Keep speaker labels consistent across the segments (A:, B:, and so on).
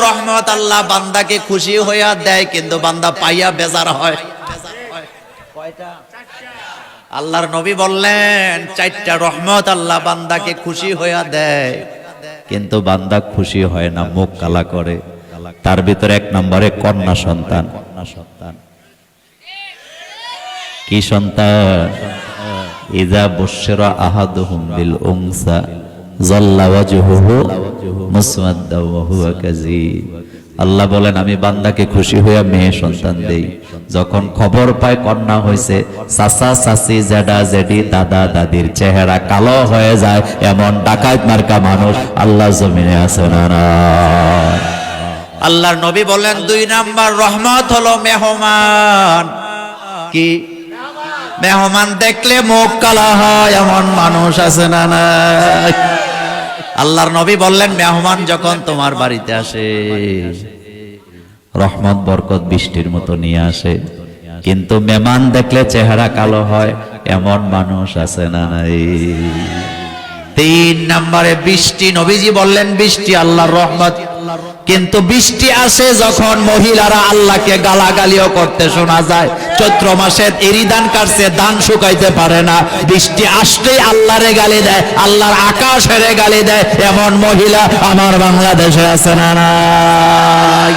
A: রহমত আল্লাহ বান্দাকে খুশি হইয়া দেয়, কিন্তু বান্দা পাইয়া বেজার হয়। কয়টা? আল্লাহর নবী বললেন 4টা রহমত আল্লাহ বান্দাকে খুশি হইয়া দেয়, কিন্তু বান্দা খুশি হয় না, মুখ কালা করে। তার ভিতরে 1 নম্বরে কন্যা সন্তান। কি সন্তান? ইযা বুশিরা আহাদুহুম বিল উনসা যাল্লা ওয়াজহুহু মুসওয়াদ্দা ওয়া হুয়া কাযীব। আল্লাহ বলেন আমি বান্দাকে খুশি হইয়া মেয়ে সন্তান দেই। যখন খবর পায় কন্যা হয়েছে, চাচা চাচি জেডা জেডি দাদা দাদির চেহারা কালো হয়ে যায়। এমন ডাকাত মার্কা মানুষ আল্লাহ জমিনে আছে না? আল্লাহর নবী বলেন 2 নাম্বার রহমত হলো মেহমান। কি? মেহমান দেখলে মুখ কালা হয়, এমন মানুষ আছে না? আল্লাহর নবী বললেন মেহমান যখন তোমার বাড়িতে আসে, রহমত বরকত বৃষ্টির মতো নিয়ে আসে, কিন্তু মেহমান দেখলে চেহারা কালো হয়, এমন মানুষ আছে না? নাই। 3 নম্বরে বৃষ্টি। নবীজি বললেন বৃষ্টি আল্লাহর রহমত, কিন্তু বৃষ্টি আসে যখন মহিলারা আল্লাহকে গালাগালিও করতে শোনা যায়। চৈত্র মাসে এরি ধান কাটছে, ধান শুকাইতে পারে না, বৃষ্টি আসলেই আল্লাহরে গালি দেয়, আল্লাহর আকাশেরে গালি দেয়। এমন মহিলা আমার বাংলাদেশে আছে না? নাই।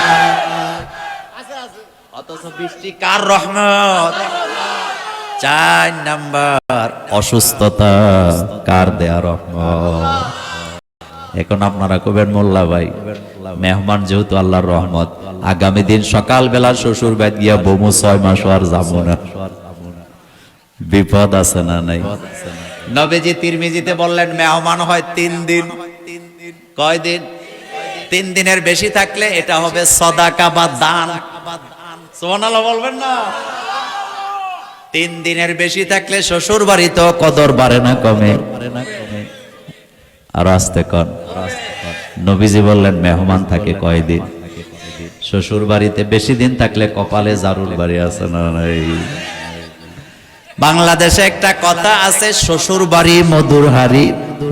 A: অথচ বৃষ্টি কার রহমত? 4 নাম্বার অসুস্থতা কার দেয়া রহমত? এখন আপনারা কবেন মোল্লা ভাই মেহমান যেহেতু আল্লাহর রহমত, আগামী দিন সকালবেলা শ্বশুর বাড়ি গিয়া বমু 6 মাস আর যাবো না, বিপদ আছে না? নাই। নবীজি তিরমিজিতে বললেন মেহমান হয় 3 দিন। কয় দিন? 3 দিনের বেশি থাকলে এটা হবে সাদাকা বা দান। সুবহানাল্লাহ বলবেন না? 3 দিনের বেশি থাকলে শ্বশুর বাড়িতে কদর বাড়ে না কমে? আর আস্তে কন। নবীজি বললেন মেহমান থাকে কয়দিন? শ্বশুর বাড়িতে বেশি দিন থাকলে কপালে জারুর বাড়ি আছে না? নাই। বাংলাদেশে একটা কথা আছে, শ্বশুর বাড়ি মধুর হাড়ি।